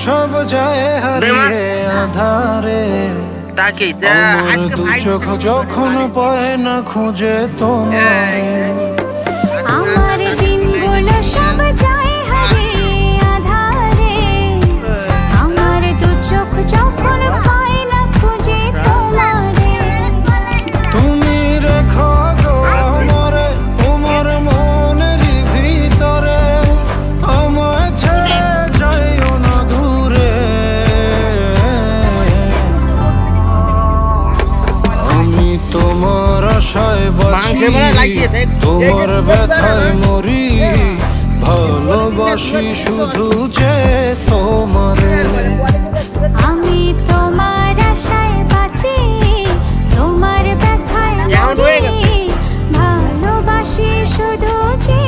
সব যায় হারিয়ে আধারে। আমার দু চোখ যখন পায় না খুঁজে তোমায়, আমার দিনগুলো সব যায় হারিয়ে আধারে। আমার দু চোখ যখন পায় না খুঁজে তোমারে। তুমি রেখো গো আমারে তোমার মনের ভিতরে, আমায় ছেড়ে যাইও না দূরে। আমি তোমার আশায় বাঁচি, তোমার ব্যথায় মরি, ভালোবাসি শুধু যে তোমারে। আমি তোমার আশায় বাঁচি, তোমার ব্যথায় মরি, ভালোবাসি শুধু যে